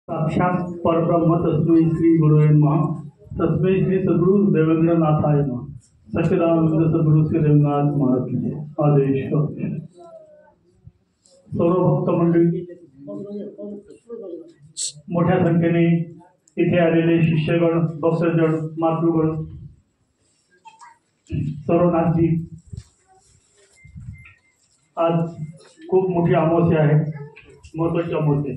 साक्षात परब्रह्म तस्मै श्री गुरुवे नमः। तस्मै श्री सद्गुरु देवेंद्रनाथाय नमः। सच्चिदानंद सद्गुरु श्री देवेंद्रनाथ महाराज की जय। आदेश सर्व भक्त मंडळी, मोठ्या संख्येने इथे आलेले शिष्यगण, भक्तजन, मातृगण, सर्व नाथजी, आज खूप मोठी अमावस्या आहे, महत्वाची अमावस्या।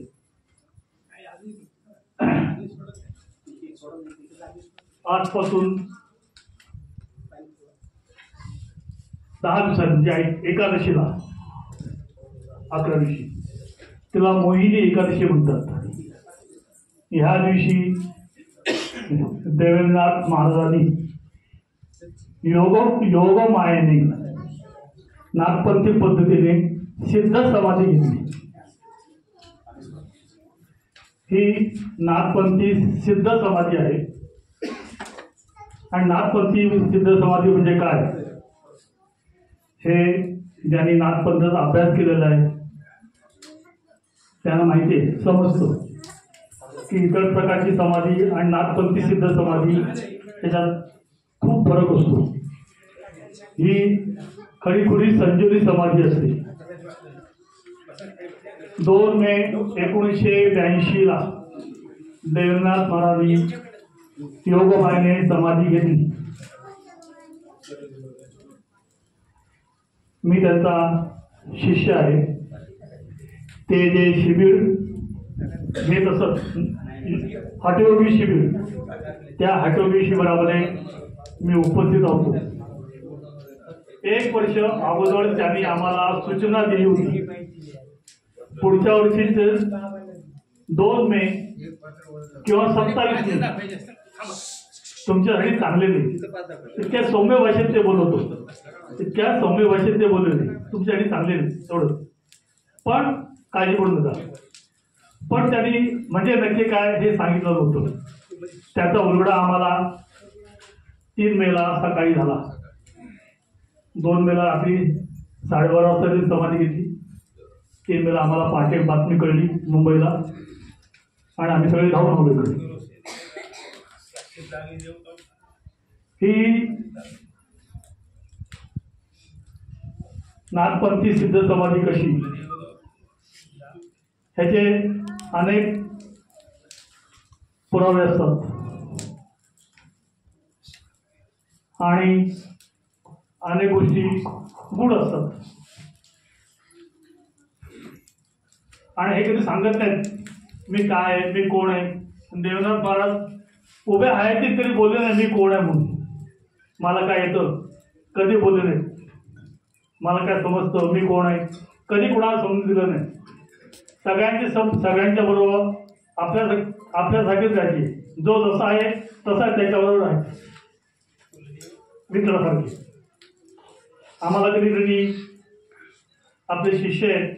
आजपासून 10 दिवसांनी म्हणजे एकादशीला, 11 दिवशी, तिला मोहिनी एकादशी म्हणतात। ह्या दिवशी देवेंद्रनाथ महाराजांनी योग मायेने नागपंथी पद्धतीने सिद्ध समाधी घेतली। ही नागपंथी सिद्ध समाधी आहे। आणि नागपंथी सिद्ध समाधी म्हणजे काय, हे ज्यांनी नागपंथाचा अभ्यास केलेला आहे त्यांना माहिती आहे, समजतं की इतर प्रकारची समाधी आणि नागपंथी सिद्ध समाधी याच्यात खूप फरक असतो। ही खरीखुरी संजीवनी समाधी असते। 2 मे 1982 ला देवेंद्रनाथ महाराजांनी योगमायेने समाधी घेतली। मी त्यांचा शिष्य आहे। ते जे शिबिर घेत असत, हठयोगी शिबिर, त्या हठयोगी शिबिरामध्ये मी उपस्थित होतो। 1 वर्ष अगोदर त्यांनी आम्हाला सूचना दिली होती, पुढच्या वर्षीचे 2 मे किंवा 27 मे तुमच्यासाठी चांगले नाही। इतक्या सौम्य भाषेत ते बोलवतो, इतक्या सौम्य भाषेत ते बोलले, तुमच्यासाठी चांगले नाही एवढं, पण काळजी करू नका। पण त्यांनी म्हणजे नक्की काय हे सांगितलं नव्हतं। त्याचा उलगडा आम्हाला 3 मेला सकाळी झाला। 2 मेला रात्री 12:30 वाजता समाधी घेतली। 3 मेला आम्हाला पहाटे बातमी कळली मुंबईला, आणि आम्ही सगळे धावून आलो इकडे। ही नागपंथी सिद्ध समाधी कशी, ह्याचे अनेक पुरावे असतात आणि अनेक गोष्टी गूढ असतात, आणि हे कधी सांगत नाहीत मी काय आहे, मी कोण आहे। देवेंद्रनाथ महाराज उभे आहेत ते तरी बोलले नाही मी कोण आहे म्हणून, मला काय येतं कधी बोलले नाही, मला काय समजतं मी कोण आहे कधी कोणाला समजून दिलं नाही। सगळ्यांच्या बरोबर आपल्यासारखीच राहायची, जो जसा आहे तसा त्याच्याबरोबर आहे, मित्रासारखे। आम्हाला कधी आपले शिष्य आहेत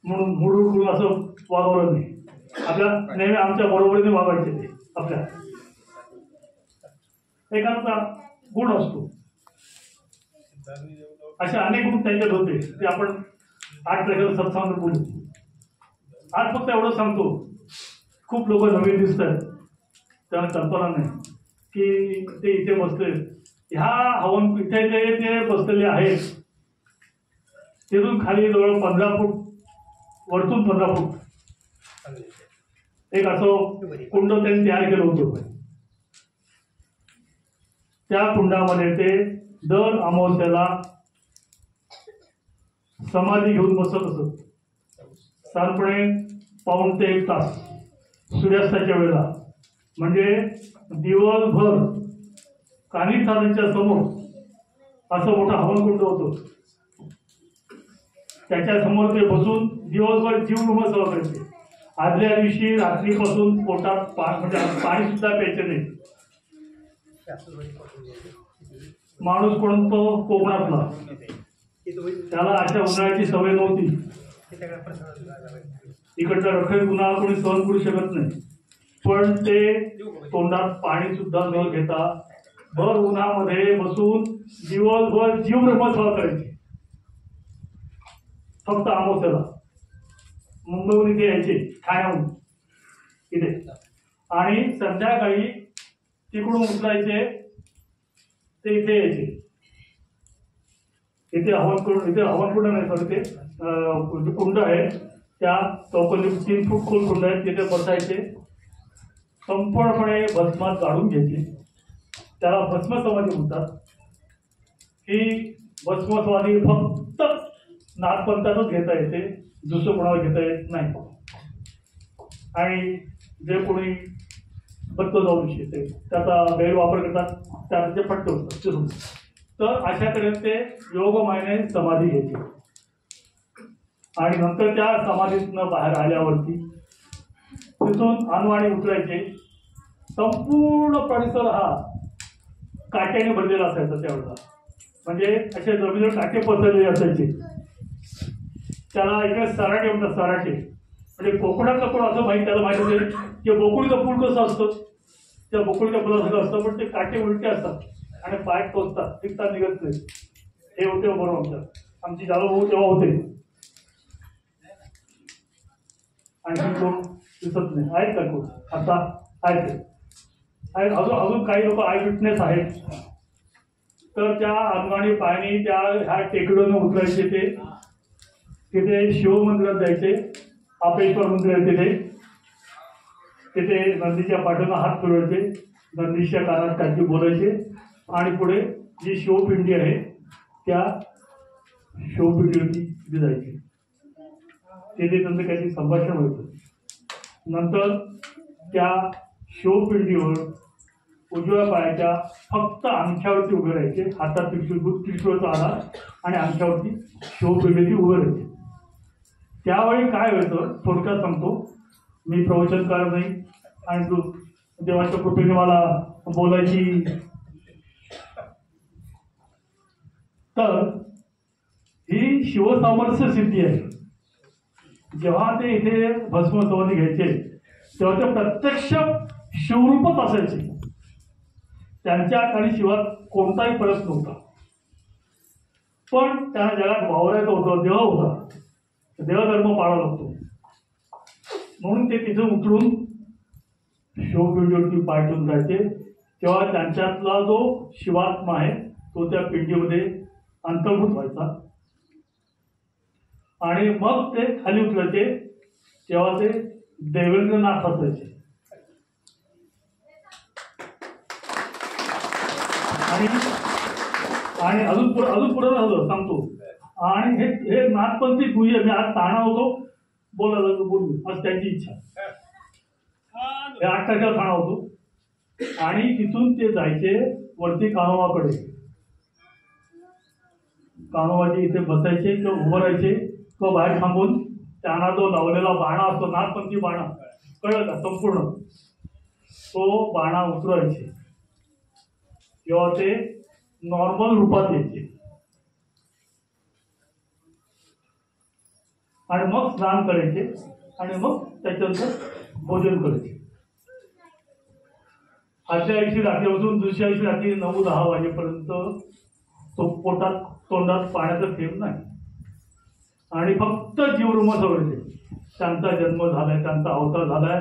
म्हणून मुडून असं वागवलं नाही। आपल्या नेहमी आमच्या बरोबरीने वागायचे ते। आपल्या एखादा गुण असतो, असे अनेक गुण त्यांच्यात होते, ते आपण 8 तारखेला सत्संगात बोलू। आज फक्त एवढं सांगतो, खूप लोक नवीन दिसत आहेत, त्यांना कल्पना नाही की ते इथे बसले, ह्या हवन इथे ते बसलेले आहेत। तिथून खाली जवळ 15 फूट, वरतून 15 फूट एक असं कुंड त्यांनी तयार केलं होतं। त्या कुंडामध्ये ते दर अमावस्याला समाधी घेऊन बसत असत। साधारणपणे पाऊण ते 1 तास सूर्यास्ताच्या वेळेला, म्हणजे दिवसभर कानिफ साधनच्या समोर असं मोठं हवनकुंड होतं, त्याच्या समोर ते बसून दिवसभर जीवनहोम सेवा करायचे। आदल्या दिवशी रात्रीपासून पोटात म्हणजे पाणी सुद्धा प्यायचे नाही। माणूस कोणतो कोकणातला, त्याला अशा उन्हाळ्याची सवय नव्हती। इकडचा रखड उन्हाळा कोणी सहन करू शकत नाही, पण ते तोंडात पाणी सुद्धा न घेता भर उन्हामध्ये बसून दिवसभर जीवनहोम सेवा करायची। फक्त अमावस्याला मुंबईहून इथे यायचे ठाण्याहून, इथे, आणि संध्याकाळी तिकडून उचलायचे ते इथे यायचे. इथे हवन कुंड नाही सर, ते कुंड आहे, त्या चौकोनी 3 फूट खोल कुंड आहे, तिथे बसायचे, संपूर्णपणे भस्मात काढून घ्यायचे. त्याला भस्म समाधी म्हणतात. ही भस्म समाधी फक्त नागपंथातच घेता येते, दुसरं कोणाला घेता येत नाही. आणि जे कोणी बत्त जाऊ शकते त्याचा गैरवापर करतात, त्याचे पट्टे होतात. तर अशाकडे ते योगमायेने समाधी घ्यायची. आणि नंतर त्या समाधीतनं बाहेर आल्यावरती तिथून अनवाणी उतरायचे. संपूर्ण परिसर हा काट्याने भरलेला असायचा त्यावेळेला, म्हणजे असे जमिनीवर काटे पसरलेले असायचे. त्याला इकडे सराटे म्हणतात, सराटे. म्हणजे कोकणातलं कोण असं माहीत, त्याला माहिती होते की बोकुळीचं फूल कसं असतं, त्या बोकुळीच्या फुलासारखं असतं, पण ते काटे उलटे असतात आणि पाय टोचतात, टिकता निघत नाही. हे होते बरोबर आमची जाधव भाऊ तेव्हा होते. आणखी कोण दिसत नाही, आहेत का कोण आता? आहेत. अजून काही लोक आय विटनेस आहेत. तर त्या अनवाणी पायाने त्या ह्या टेकडीवरून उतरायचे, ते तिथे शिवमंदिरात जायचे, आपेश्वर मंदिर आहे तिथे. तिथे नंदीच्या पाठीनं हात फिरवायचे, नंदीच्या कानात काहीतरी बोलायचे, आणि पुढे जी शिवपिंडी आहे त्या शिवपिंडीवरती तिथे जायचे. तिथे त्यांचं काहीतरी संभाषण व्हायचं. नंतर त्या शिवपिंडीवर उजव्या पायाच्या फक्त अंगठ्यावरती उभे राहायचे, हातात त्रिशूळाचा आधार आणि अंगठ्यावरती शिवपिंडीवरती उभे राहायचे. त्यावेळी काय व्हायचं थोडक्यात सांगतो, मी प्रवचनकार नाही आणि तू देवाच्या कृपेने मला बोलायची. तर ही शिवसामर्थ्य सिद्धी आहे. जेव्हा ते इथे भस्म समाधी घ्यायचे तेव्हा ते प्रत्यक्ष शिवरूपच असायचे. त्यांच्यात आणि शिवात कोणताही फरक नव्हता. पण त्यांना जगात वावरायचं होतं, देव होता, देवधर्म पाळावा लागतो, म्हणून ते तिथं उतरून शिवपिंडीवरती पाय ठेवून जायचे. तेव्हा त्यांच्यातला जो शिवात्मा आहे तो त्या पिंडीमध्ये अंतर्भूत व्हायचा. आणि मग ते खाली उतरायचे, तेव्हा ते देवेंद्रनाथ असायचे. आणि अजून पुढे राहिलं सांगतो. आणि हे नाथपंथी गुह्य, मी आज ताणा होतो बोलू, आज त्यांची इच्छा. हे 8 तारखेला ताणा होतो. आणि तिथून ते जायचे वरती कानोबाकडे. कानोबाची इथे बसायचे किंवा उभं राहायचे किंवा बाहेर थांबून त्यांना जो लावलेला बाणा असतो, नाथपंथी बाणा, कळलं का, संपूर्ण तो बाणा उतरवायचे. तेव्हा ते नॉर्मल रूपात यायचे. आणि मग स्नान करायचे आणि मग त्याच्यानंतर भोजन करायचे. आजच्या 80 रात्रीपासून दुसऱ्या 80 रात्री 9-10 वाजेपर्यंत तो पोटात तोंडात पाण्याचं थेंब नाही. आणि फक्त जीवरुम सेवेचे, त्यांचा जन्म झालाय, त्यांचा अवतार झालाय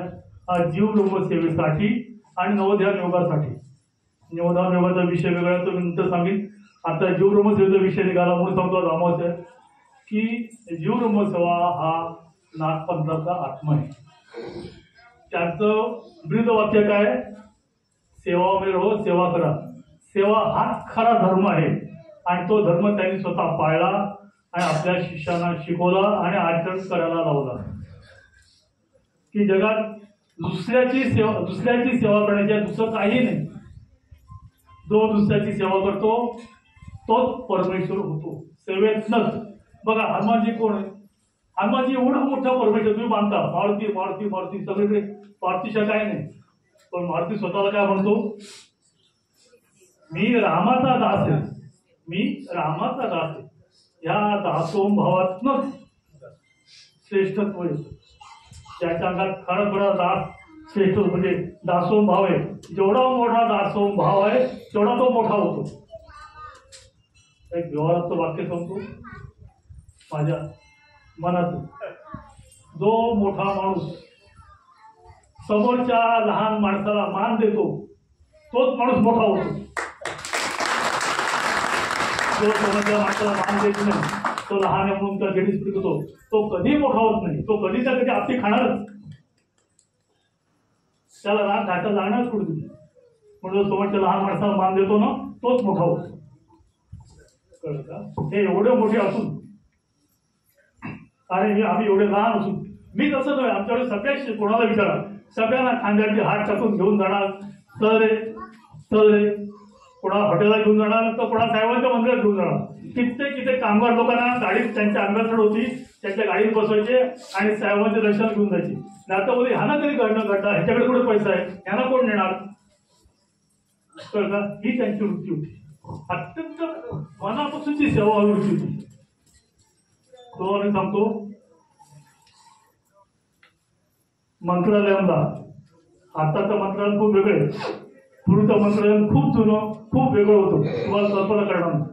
हा जीवरुम सेवेसाठी आणि नवोध्यान योगासाठी. नवोध्यान योगाचा विषय वेगळा, तो मी नंतर सांगेन. आता जीवरुम सेवेचा विषय निघाला म्हणून सांगतो रामाचं की जीवरुम सेवा हा नागपंथाचा आत्मा आहे. त्याचं ब्रीदवाक्य काय? सेवा में रहो, सेवा करा. सेवा हाच खरा धर्म आहे. आणि तो धर्म त्यांनी स्वतः पाळला आणि आपल्या शिष्यांना शिकवला आणि आचरण करायला लावला. की जगात दुसऱ्याची सेवा करण्याच्या दुसरं काही नाही. जो दुसऱ्याची सेवा करतो तोच परमेश्वर होतो. सेवेतनच. बघा हनुमानजी कोण आहे? हनुमानजी एवढा मोठा परमेश्वर तुम्ही मानता, मारुती मारुती मारुती, सगळीकडे मारुतीच्या काय नाही. पण मारुती स्वतःला काय म्हणतो? मी रामाचा दास आहे, मी रामाचा दास आहे. या दासोम भावातनच श्रेष्ठत्व आहे. ज्याच्या अंगात खरा दास श्रेष्ठ म्हणजे दासोम भाव आहे. जेवढा मोठा दासोम भाव आहे तेवढा तो मोठा होतो. एक व्यवहाराचं वाक्य सांगतो माझ्या मनात. जो मोठा माणूस समोरच्या लहान माणसाला मान देतो तोच माणूस मोठा होतो. जो समोरच्या माणसाला मान देत नाही, तो लहान आहे म्हणून त्या गेडीस पिकतो, तो कधी मोठा होत नाही. तो कधी ना कधी आपली खाणारच. त्याला राग घाटा लागणारच कुठे. म्हणून समोरच्या लहान माणसाला मान देतो ना, तोच मोठा होतो. कळलं का? हे एवढे मोठे असून आणि आम्ही एवढे लहान असून, मी तसं नाही. आमच्याकडे सगळ्या कोणाला विचारा, सगळ्यांना खांद्याची हात टाकून घेऊन जाणार. तर कोणा हॉटेलला घेऊन जाणार, तर कोणा साहेबांच्या मंदिरात घेऊन जाणार. कित्येक कामगार लोकांना गाडीत त्यांच्या अंगाचढ होती, त्यांच्या गाडीत बसवायचे आणि साहेबांचे दर्शन घेऊन जायचे. आता बोलले ह्याना तरी घडता, ह्याच्याकडे कुठे पैसा आहे, ह्याना कोण नेणार. कळलं? ही त्यांची वृत्ती होती. अत्यंत मनापासूनची सेवा वृत्ती होती. तो आम्ही सांगतो, मंत्रालयाला आताचं मंत्रालय खूप वेगळे, पूर्वीचं मंत्रालय खूप जुनं, खूप वेगळं होतं. तुम्हाला कल्पना करणार नाही.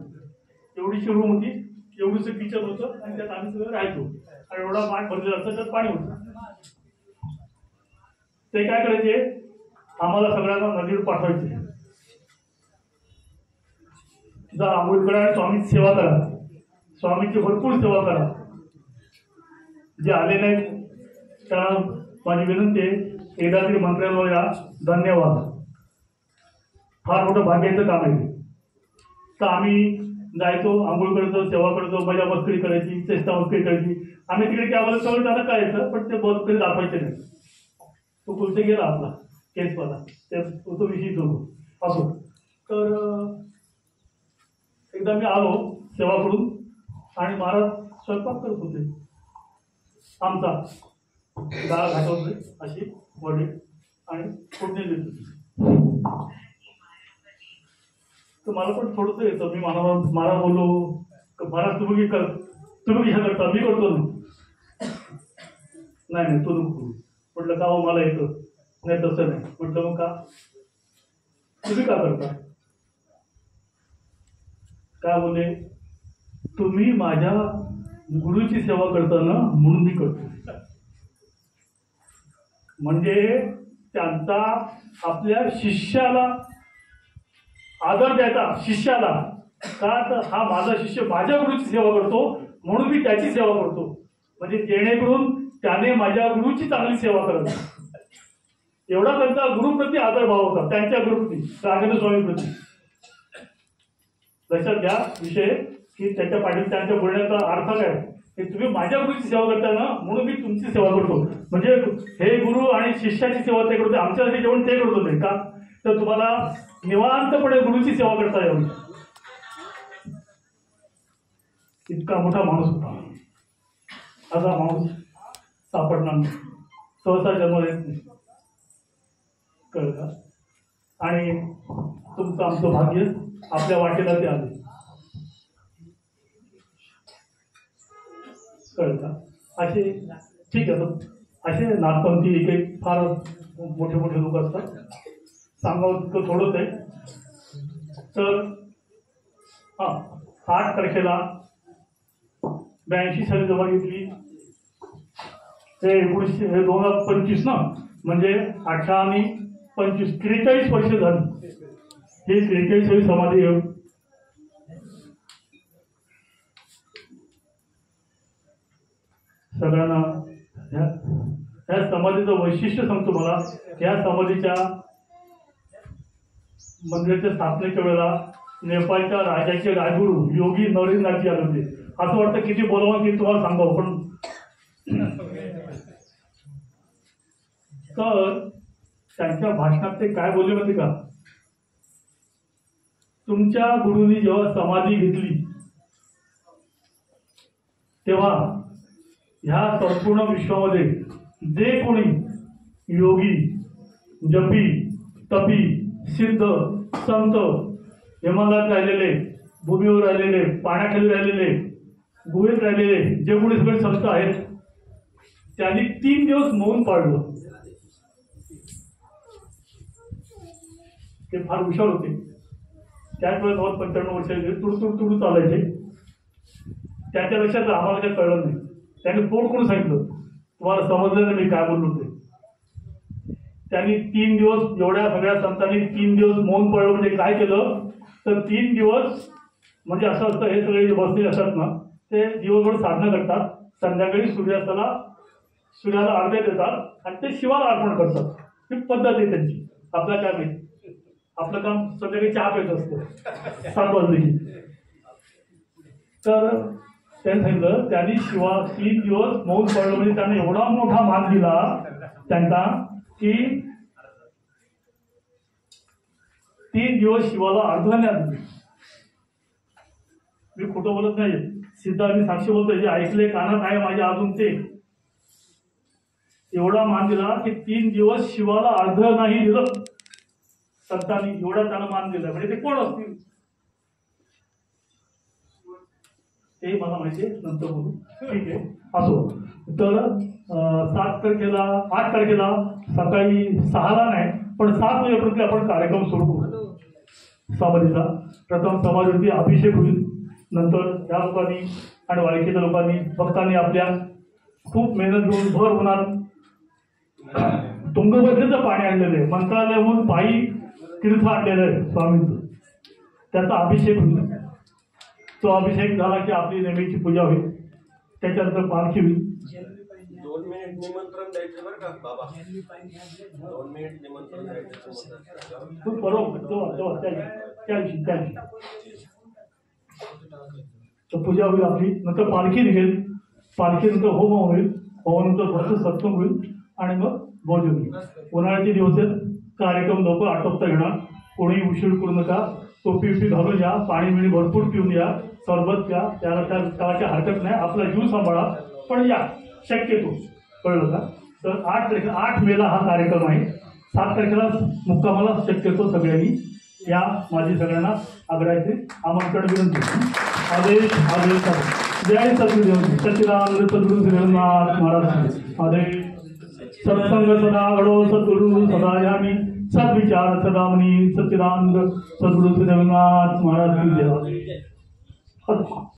एवढीशी रूम होती, एवढीचं किचन होतं आणि त्यात आम्ही सगळं राहायचो. आणि एवढा माठ भरलेला असतं, त्यात पाणी होतं. ते काय करायचे, आम्हाला सगळ्यांना नदीवर पाठवायचे. जा आंघोळ करा आणि स्वामीची सेवा करा, स्वामीची भरपूर सेवा करा. जे आले नाहीत त्यांना माझी विनंती आहे, एकदा तरी मंत्र्यांवर या. धन्यवाद. फार मोठं भाग्याचं काम आहे. तर आम्ही जायचो, आंघोळ करायचो, सेवा करायचो, मजा मस्करी करायची, चेष्टा मस्करी करायची. आम्ही तिकडे कॅबला सगळं त्यांना कळायचं, पण ते मस्करी दाखवायचे नाही. तो कुठे गेला आपला केसवाला, तो विषयी जो असो. तर एकदा मी आलो सेवा करून आणि महाराज स्वयंपाक करत होते. आमचा डाळ घाटत होते अशी वडे आणि फोडणी देत होती. तर मला पण थोडंसं येतं. मी मला बोललो, महाराज तुम्ही घ्या करता, मी करतो ना. नाही तू नको. म्हटलं का हो, मला येतं. नाही तसं नाही. म्हटलं मग का तुम्ही का करता. काय बोलले, तुम्ही माझ्या गुरुची सेवा करताना म्हणून मी करतो. म्हणजे त्यांचा आपल्या शिष्याला आदर द्यायचा. शिष्याला का, तर हा माझा शिष्य माझ्या गुरुची सेवा करतो म्हणून मी त्याची सेवा करतो. म्हणजे जेणेकरून त्याने माझ्या गुरुची चांगली सेवा करावी, एवढा त्यांचा गुरुप्रती आदर भाव होता. त्यांच्या गुरुप्रती, राघवेंद्र स्वामी प्रती. लक्षात घ्या विषय, की त्याच्या पाठीत त्यांच्या बोलण्याचा अर्थ काय, की तुम्ही माझ्या गुरुची सेवा करता ना म्हणून मी तुमची सेवा करतो. म्हणजे हे गुरु आणि शिष्याची सेवा ते करतो, आमच्यासाठी जेवण ते करत होते का, तर तुम्हाला निवांतपणे गुरुची सेवा करता यावी. इतका मोठा माणूस होता. असा माणूस सापडणार नाही, सहसा जन्म येत नाही. कळलं का? आणि तुमचं आमचं भाग्य, आपल्या वाटेला ते आले. कळलं का? असे ठीक आहे. असे नागपंथी एक फार मोठे मोठे लोक असतात. सांगावं तितकं थोडंच आहे. तर 8 तारखेला 82 साली जमा घेतली. हे 2025 ना, म्हणजे 18 आणि 25 43 वर्ष झाली. हे 43वी समाधी योग. सगळ्यांना ह्या समाधीचं वैशिष्ट्य सांगतो. मला या समाधीच्या मंदिराच्या स्थापनेच्या वेळेला नेपाळच्या राजाचे राजगुरू योगी नरेंद्रनाथजी आले होते. असं वाटतं किती बोलावं की तुम्हाला सांगावं, पण तर त्यांच्या भाषणात ते काय बोलले माहिती का, तुमच्या गुरुंनी जेव्हा समाधी घेतली तेव्हा ह्या संपूर्ण विश्वामध्ये जे कोणी योगी, जपी, तपी, सिद्ध, संत, हिमालयात राहिलेले, भूमीवर राहिलेले, पाण्याखाली राहिलेले, गुहेत राहिलेले, जे कोणी सगळे संत आहेत, त्यांनी 3 दिवस मौन पाळलं. ते फार हुशार होते. त्याच वेळेस 95 वर्षाचे तुडतुड चालायचे. त्याच्या लक्षात आम्हाला काही कळलं नाही. त्यांनी पोट करून सांगितलं, तुम्हाला समजलं नाही मी काय बोललो ते. त्यांनी 3 दिवस एवढ्या सगळ्या संतांनी 3 दिवस मौन पाळलं. म्हणजे काय केलं तर 3 दिवस म्हणजे असं असतं, हे सगळे जे बसलेले असतात ना ते दिवसभर साधना करतात, संध्याकाळी सूर्याला अर्घ्य देतात आणि ते शिवाला अर्पण करतात. ही पद्धत आहे त्यांची. आपल्या काय माहिती, आपलं काम संध्याकाळी चहा प्यायचं असतं 7 वाजले की. तर त्यांनी सांगितलं त्यांनी 3 दिवस मौन पाळलं. म्हणजे त्यांना एवढा मोठा मान दिला त्यांना की 3 दिवस शिवाला अर्धण्यात दिली. मी खोटं बोलत नाही, सिद्ध मी साक्षी बोलतोय, जे ऐकले कानात आहे माझ्या अजून ते. एवढा मान दिला की 3 दिवस शिवाला अर्ध नाही दिलं संतांनी. एवढा त्यांना मान दिला. म्हणजे ते कोण असतील ते मला माहिती आहे, नंतर बोलू. ठीक आहे, असो. तर 8 तारखेला सकाळी 6ला नाही पण 7 वाजेपर्यंत आपण कार्यक्रम सुरू करू. समाधीचा प्रथम समाधीवरती अभिषेक होईल. नंतर त्या लोकांनी आणि वाळकीच्या लोकांनी भक्तांनी आपल्या खूप मेहनत घेऊन भर उन्हात तुंगभद्रेचं पाणी आणलेलं आहे. मंत्रालयाहून पायी तीर्थ आणलेलं आहे स्वामींचं. त्याचा अभिषेक होईल. तो अभिषेक झाला की आपली नेहमीची पूजा होईल. त्याच्यानंतर पालखी होईल. 2 मिनिट निमंत्रण द्यायचं बरं का बाबा. 2 मिनिट निमंत्रण द्यायचं. बरोबर. त्या दिवशी तर पूजा होईल आपली. नंतर पालखी निघेल. पालखीनंतर होम होईल. होमानंतर थोडंसं सत्संग होईल आणि मग भोजन होईल. उन्हाळ्याचे दिवस आहेत, कार्यक्रम लवकर आटोपता येणार. कोणी उशीर करू नका. टोपी घालून या. पाणी मिणी भरपूर पिऊन या. सरबत प्या. त्याला काय हरकत नाही. आपला जीव सांभाळा पण या शक्यतो. कळलं का? तर 8 मेला हा कार्यक्रम आहे. 7 तारखेला मुक्कामाला शक्यतो सगळ्यांनी या. माझी सगळ्यांना आग्रहाचे आमंत्रण विनंती. आदेश. जय सद्गुरुदेव. सच्चिदानंद सद्गुरु श्रीनाथ महाराज. आदेश. सत्संग सदा घडो सद्गुरु सदा यामी. सद्विचार सदा मनी. सच्चिदानंद सद्गुरु श्रीनाथ महाराज की जय.